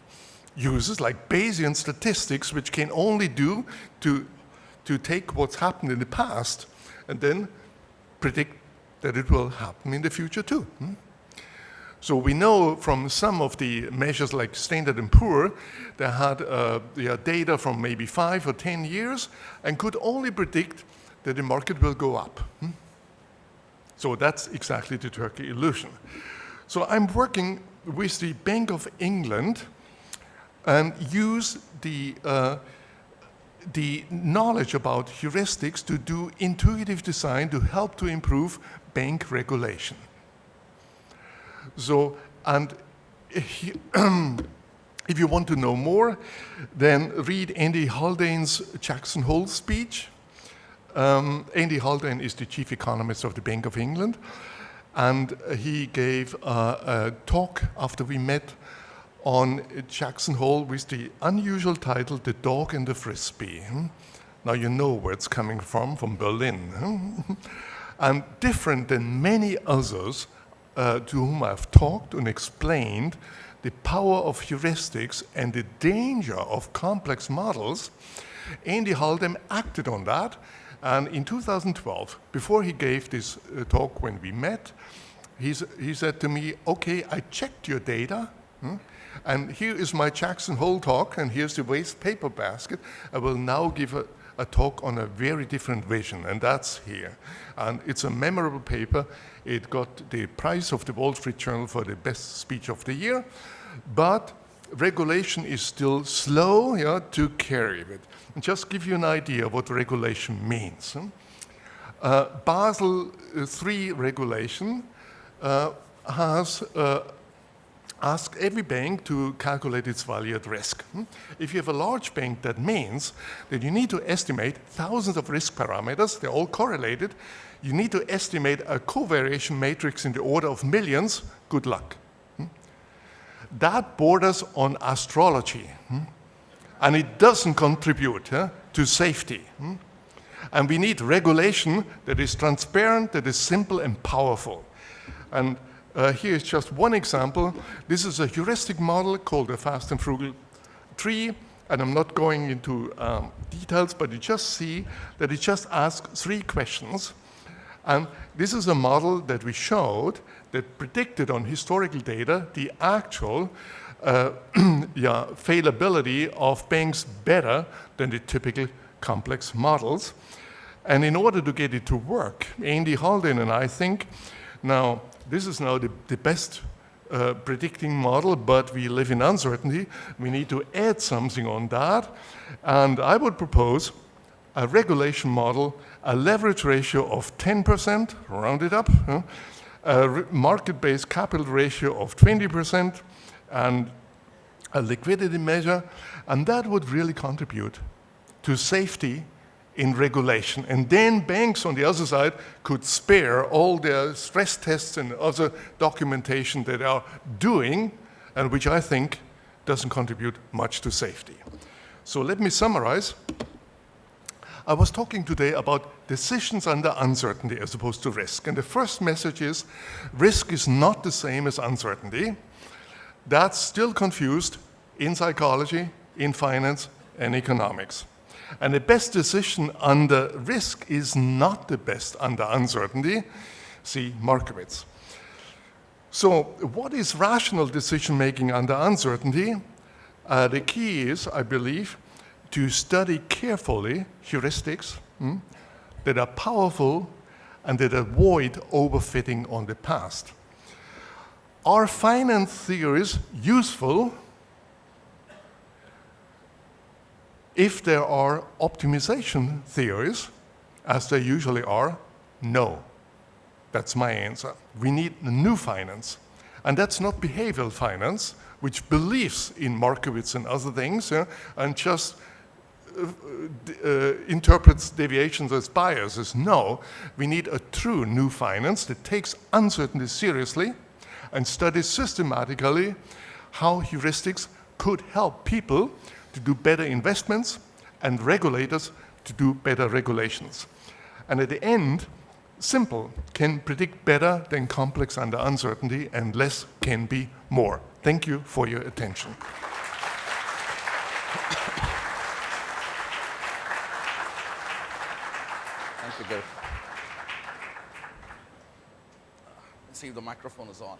uses, like Bayesian statistics, which can only do to take what's happened in the past and then predict that it will happen in the future too. So we know from some of the measures like Standard & Poor, they had data from maybe 5 or 10 years and could only predict that the market will go up. So that's exactly the turkey illusion. So I'm working with the Bank of England and use the knowledge about heuristics to do intuitive design to help to improve bank regulation. So, and if you want to know more, then read Andy Haldane's Jackson Hole speech. Andy Haldane is the chief economist of the Bank of England, and he gave a talk after we met on Jackson Hole with the unusual title, The Dog and the Frisbee. Now you know where it's coming from Berlin. And different than many others to whom I've talked and explained the power of heuristics and the danger of complex models, Andy Haldane acted on that. And in 2012, before he gave this talk when we met, he said to me, okay, I checked your data, and here is my Jackson Hole talk, and here's the waste paper basket. I will now give a talk on a very different vision, and that's here. And it's a memorable paper. It got the prize of the Wall Street Journal for the best speech of the year, but regulation is still slow to carry it. And just give you an idea of what regulation means. Basel III regulation has asked every bank to calculate its value at risk. If you have a large bank, that means that you need to estimate thousands of risk parameters. They're all correlated. You need to estimate a covariation matrix in the order of millions. Good luck. That borders on astrology, and it doesn't contribute to safety. And we need regulation that is transparent, that is simple and powerful. And here is just one example. This is a heuristic model called the fast and frugal tree, and I'm not going into details, but you just see that it just asks 3 questions. And this is a model that we showed that predicted on historical data the actual failability of banks better than the typical complex models. And in order to get it to work, Andy Haldane and I think, now this is now the best predicting model, but we live in uncertainty. We need to add something on that. And I would propose a regulation model, a leverage ratio of 10%, round it up, a market-based capital ratio of 20%, and a liquidity measure, and that would really contribute to safety in regulation. And then banks on the other side could spare all their stress tests and other documentation that they are doing, and which I think doesn't contribute much to safety. So let me summarize. I was talking today about decisions under uncertainty as opposed to risk. And the first message is risk is not the same as uncertainty. That's still confused in psychology, in finance, and economics. And the best decision under risk is not the best under uncertainty. See Markowitz. So what is rational decision-making under uncertainty? The key is, I believe, to study carefully heuristics that are powerful and that avoid overfitting on the past. Are finance theories useful if there are optimization theories, as there usually are? No. That's my answer. We need new finance. And that's not behavioral finance, which believes in Markowitz and other things, and just interprets deviations as biases. No, we need a true new finance that takes uncertainty seriously and studies systematically how heuristics could help people to do better investments and regulators to do better regulations. And at the end, simple can predict better than complex under uncertainty, and less can be more. Thank you for your attention. Thank you, Gerd. Let's see if the microphone is on.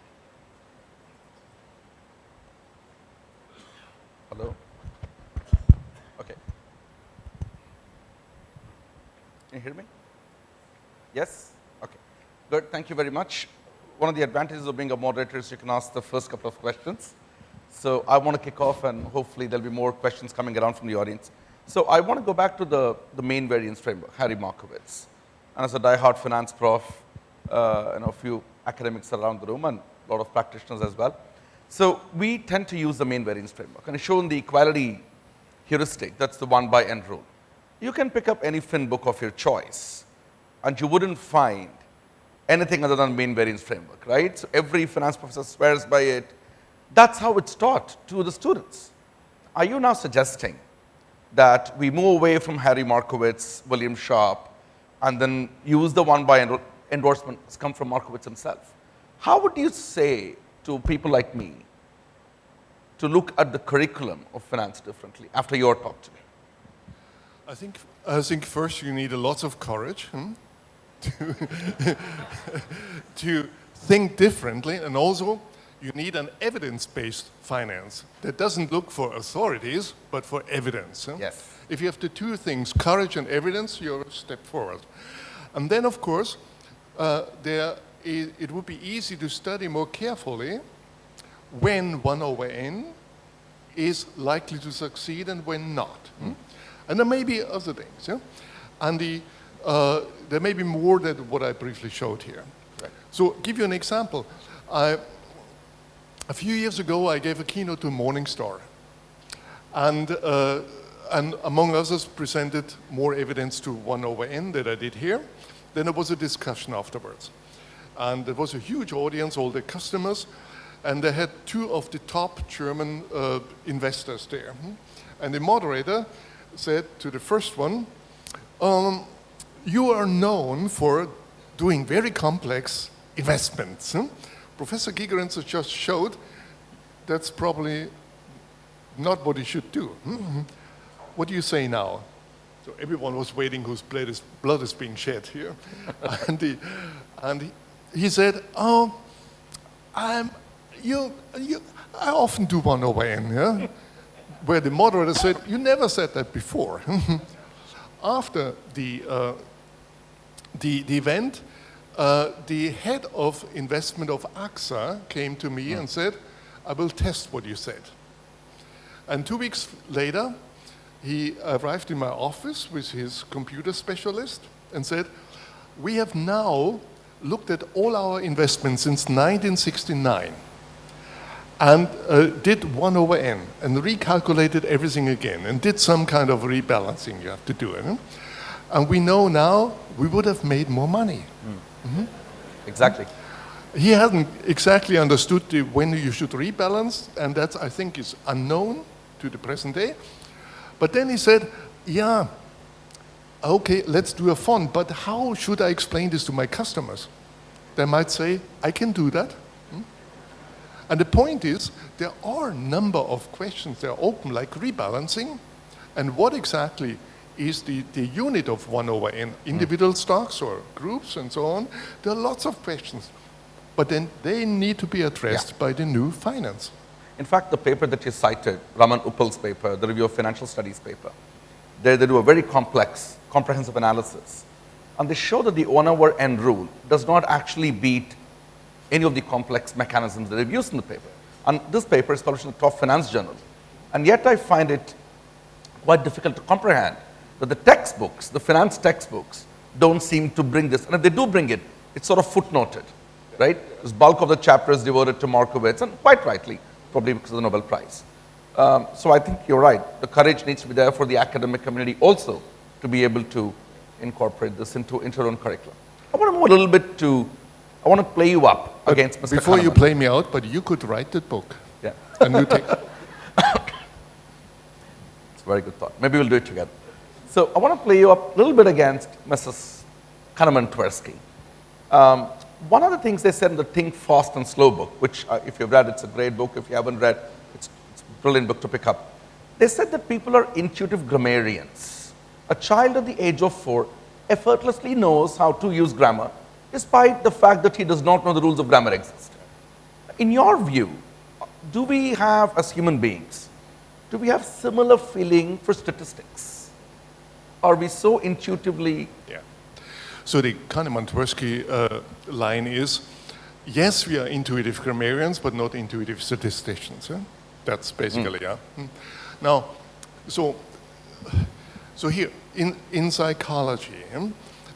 Hello? Okay. Can you hear me? Yes? Okay. Good, thank you very much. One of the advantages of being a moderator is you can ask the first couple of questions. So I want to kick off, and hopefully there'll be more questions coming around from the audience. So I want to go back to the main variance framework, Harry Markowitz. And as a die-hard finance prof, a few academics around the room and a lot of practitioners as well. So we tend to use the main variance framework. And it's shown the equality heuristic, that's the 1 by n rule. You can pick up any fin book of your choice, and you wouldn't find anything other than main variance framework, right? So every finance professor swears by it. That's how it's taught to the students. Are you now suggesting that we move away from Harry Markowitz, William Sharpe, and then use the 1 by n endorsements come from Markowitz himself? How would you say to people like me to look at the curriculum of finance differently after your talk today? I think first you need a lot of courage to think differently, and also You need an evidence-based finance that doesn't look for authorities, but for evidence. Yes. If you have the two things, courage and evidence, you're a step forward. And then, of course, it would be easy to study more carefully when 1 over n is likely to succeed and when not. And there may be other things. And there may be more than what I briefly showed here. Right. So give you an example. A few years ago, I gave a keynote to Morningstar. And among others, presented more evidence to 1 over n that I did here. Then there was a discussion afterwards. And there was a huge audience, all the customers, and they had two of the top German investors there. And the moderator said to the first one, you are known for doing very complex investments. Professor Gigerenzer just showed that's probably not what he should do. What do you say now? So everyone was waiting whose blood is being shed here. and he said, oh, I often do 1 over n, yeah? Where the moderator said, you never said that before. After the event, the head of investment of AXA came to me and said, I will test what you said. And 2 weeks later, he arrived in my office with his computer specialist and said, we have now looked at all our investments since 1969 and did 1 over n and recalculated everything again and did some kind of rebalancing you have to do. And we know now we would have made more money. Exactly. He hadn't exactly understood when you should rebalance, and that, I think, is unknown to the present day. But then he said, yeah, okay, let's do a fund, but how should I explain this to my customers? They might say, I can do that. And the point is, there are a number of questions that are open, like rebalancing, and what exactly is the unit of 1 over n, individual stocks or groups and so on. There are lots of questions, but then they need to be addressed by the new finance. In fact, the paper that you cited, Raman Uppal's paper, the Review of Financial Studies paper, they do a very complex, comprehensive analysis. And they show that the 1 over n rule does not actually beat any of the complex mechanisms that they've used in the paper. And this paper is published in the top finance journal. And yet I find it quite difficult to comprehend that the textbooks, the finance textbooks, don't seem to bring this. And if they do bring it, it's sort of footnoted, right? This bulk of the chapter is devoted to Markowitz, and quite rightly, probably because of the Nobel Prize. So I think you're right. The courage needs to be there for the academic community also to be able to incorporate this into their own curriculum. I want to move a little bit to, I want to play you up against Mr. Before Hanuman. you play me out, but you could write that book. Yeah. A new text. It's a very good thought. Maybe we'll do it together. So I want to play you up a little bit against Mrs. Hanuman-Tversky. One of the things they said in the Think Fast and Slow book, which if you've read, it's a great book. If you haven't read, it's a brilliant book to pick up. They said that people are intuitive grammarians. A child at the age of 4 effortlessly knows how to use grammar, despite the fact that he does not know the rules of grammar exist. In your view, do we have, as human beings, do we have similar feeling for statistics? Are we so intuitively? Yeah. So the Kahneman-Tversky line is, yes, we are intuitive grammarians, but not intuitive statisticians. Yeah? That's basically, yeah. Now, so here, in psychology,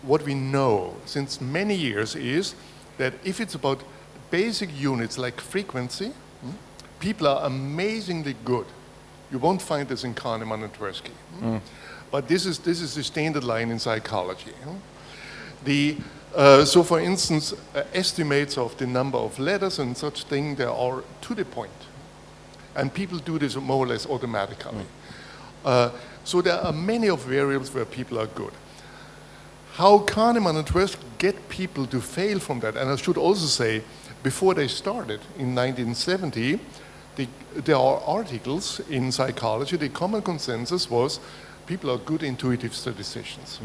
what we know since many years is that if it's about basic units like frequency, people are amazingly good. You won't find this in Kahneman and Tversky. But this is the standard line in psychology. So for instance, estimates of the number of letters and such thing, they are to the point. And people do this more or less automatically. So there are many of variables where people are good. How Kahneman and Tversky get people to fail from that, and I should also say, before they started in 1970, there are articles in psychology, the common consensus was people are good intuitive statisticians.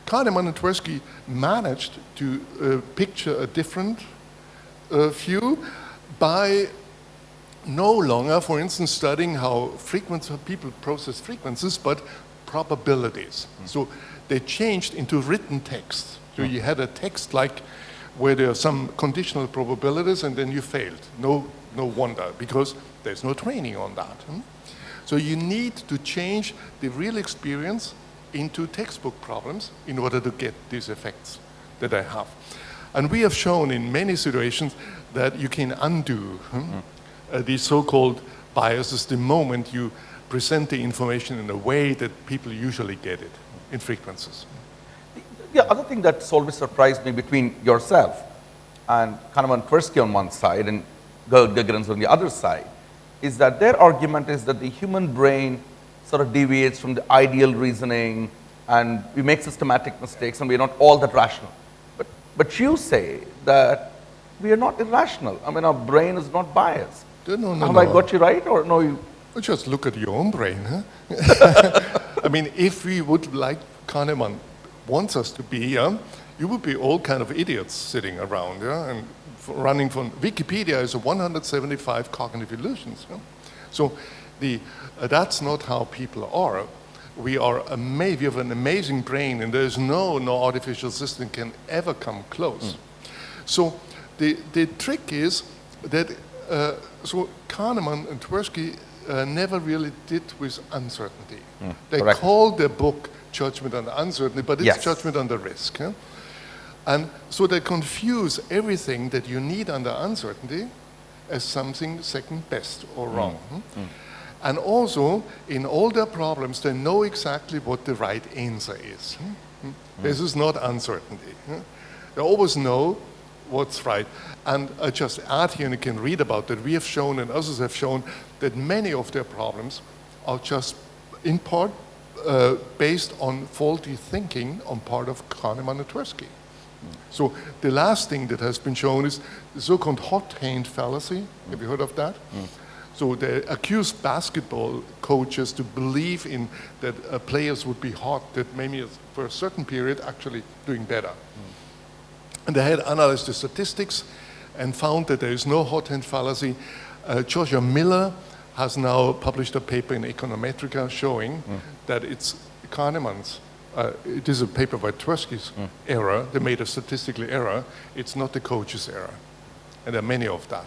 Kahneman and Tversky managed to picture a different view by no longer, for instance, studying how people process frequencies, but probabilities. So they changed into written text. So you had a text like where there are some conditional probabilities and then you failed. No wonder, because there's no training on that. So you need to change the real experience into textbook problems in order to get these effects that I have. And we have shown in many situations that you can undo these so-called biases the moment you present the information in a way that people usually get it in frequencies. The other thing that's always surprised me between yourself and Hanuman Tversky on one side and Gerd Gigerenzer on the other side is that their argument is that the human brain sort of deviates from the ideal reasoning and we make systematic mistakes and we're not all that rational. But you say that we are not irrational. I mean, our brain is not biased. No. Have I got you right or no? You just look at your own brain. Huh? I mean, if we would like Kahneman wants us to be, you would be all kind of idiots sitting around, and running from Wikipedia is 175 cognitive illusions. So that's not how people are. We have an amazing brain, and there's no artificial system can ever come close. So the trick is that so Kahneman and Tversky never really did with uncertainty. They called their book Judgment on Uncertainty, but it's judgment on the risk. And so they confuse everything that you need under uncertainty as something second best or wrong. And also, in all their problems, they know exactly what the right answer is. This is not uncertainty. They always know what's right. And I just add here, and you can read about that, we have shown and others have shown that many of their problems are just in part based on faulty thinking on part of Kahneman and Tversky. So the last thing that has been shown is the so-called hot hand fallacy. Have you heard of that? So they accuse basketball coaches to believe in that players would be hot, that maybe for a certain period actually doing better. And they had analyzed the statistics and found that there is no hot hand fallacy. Joshua Miller has now published a paper in Econometrica showing that it's Kahneman's, it is a paper by Tversky's error. They made a statistical error. It's not the coach's error. And there are many of that.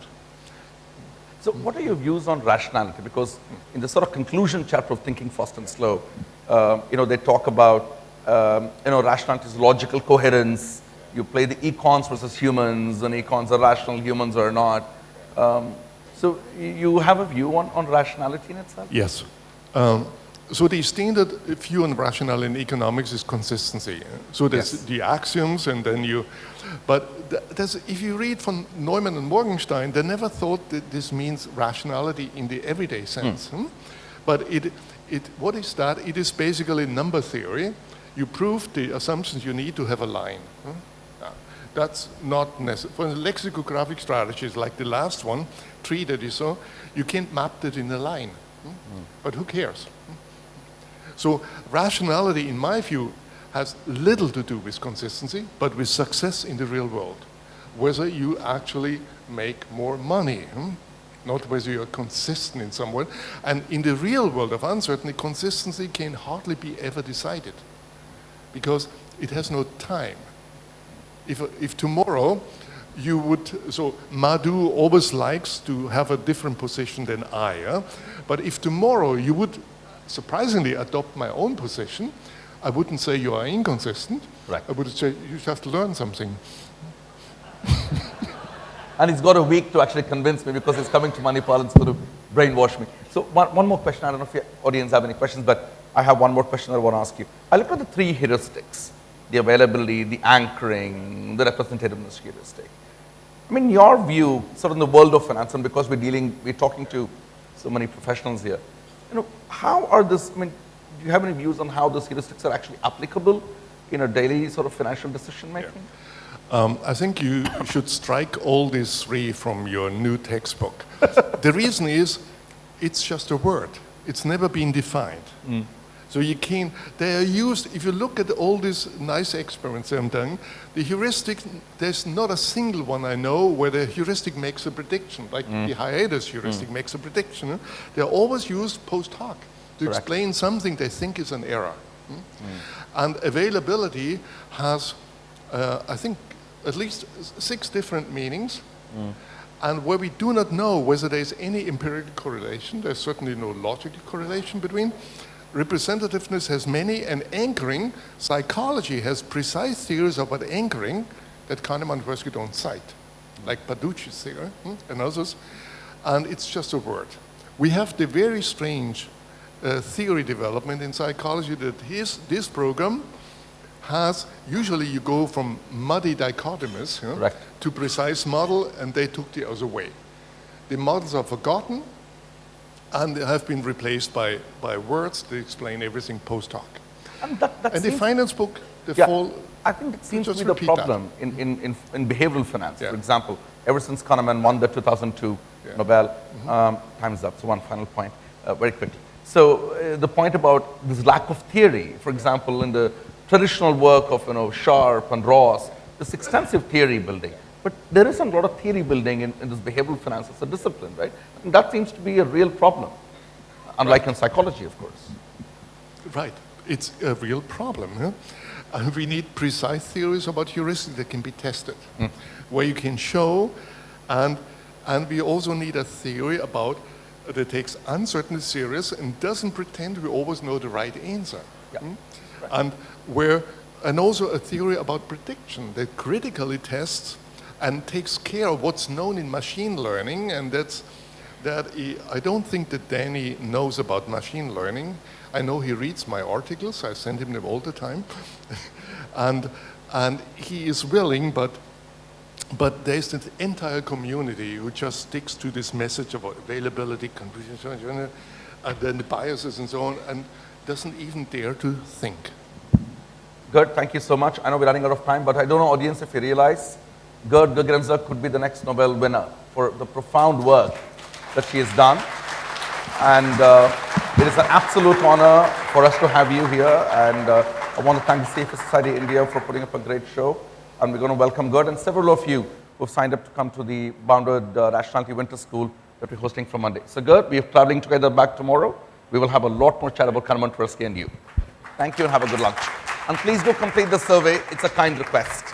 So what are your views on rationality? Because in the sort of conclusion chapter of Thinking Fast and Slow, they talk about, rationality is logical coherence. You play the econs versus humans, and econs are rational, humans are not. So you have a view on rationality in itself? Yes. So the standard view on rationality in economics is consistency. So there's the axioms, and then but if you read from Neumann and Morgenstein, they never thought that this means rationality in the everyday sense. But what is that? It is basically number theory. You prove the assumptions you need to have a line. That's not necessary. For lexicographic strategies like the last one, tree that you saw, you can't map that in a line. But who cares? So rationality, in my view, has little to do with consistency, but with success in the real world. Whether you actually make more money, not whether you're consistent in some way. And in the real world of uncertainty, consistency can hardly be ever decided because it has no time. If tomorrow you would, so Madhu always likes to have a different position than I, but if tomorrow you would surprisingly adopt my own position, I wouldn't say you are inconsistent. Right. I would say you have to learn something. And he's got a week to actually convince me because he's coming to Manipal and going to brainwash me. So one more question. I don't know if your audience have any questions, but I have one more question I want to ask you. I look at the three heuristics: the availability, the anchoring, the representativeness heuristic. I mean, your view, sort of in the world of finance, and because we're talking to so many professionals here, how are this, do you have any views on how those heuristics are actually applicable in a daily sort of financial decision making? Yeah. I think you should strike all these three from your new textbook. The reason is, it's just a word. It's never been defined. So they are used, if you look at all these nice experiments I'm done, the heuristic, there's not a single one I know where the heuristic makes a prediction, like the hiatus heuristic makes a prediction. They're always used post hoc to explain something they think is an error. And availability has, I think, at least 6 different meanings. And where we do not know whether there's any empirical correlation, there's certainly no logical correlation between. Representativeness has many, and anchoring, psychology has precise theories about anchoring that Kahneman and Tversky don't cite, like Paducci's theory and others, and it's just a word. We have the very strange theory development in psychology that this program has, usually you go from muddy dichotomies to precise model, and they took the other way. The models are forgotten, and they have been replaced by words that explain everything post hoc. And the finance book, I think it seems to be the problem in behavioral finance. For example, ever since Kahneman won the 2002 Nobel, time is up, so one final point, very quickly. So the point about this lack of theory, for example, in the traditional work of Sharpe and Ross, this extensive theory building. But there isn't a lot of theory building in this behavioral finance as a discipline, right? And that seems to be a real problem, unlike in psychology, of course. Right, it's a real problem. And we need precise theories about heuristics that can be tested, where you can show, and we also need a theory about that takes uncertainty serious and doesn't pretend we always know the right answer. And also a theory about prediction that critically tests and takes care of what's known in machine learning, and I don't think that Danny knows about machine learning. I know he reads my articles, I send him them all the time, and he is willing, but there's an entire community who just sticks to this message about availability, and then the biases and so on, and doesn't even dare to think. Gerd, thank you so much. I know we're running out of time, but I don't know, audience, if you realize, Gerd Gigerenzer could be the next Nobel winner for the profound work that she has done. And it is an absolute honor for us to have you here. And I want to thank the CFA Society India for putting up a great show. And we're going to welcome Gerd and several of you who've signed up to come to the Bounded Rationality Winter School that we're hosting from Monday. So Gerd, we are traveling together back tomorrow. We will have a lot more chat about Hanuman, Tversky and you. Thank you and have a good lunch. And please do complete the survey. It's a kind request.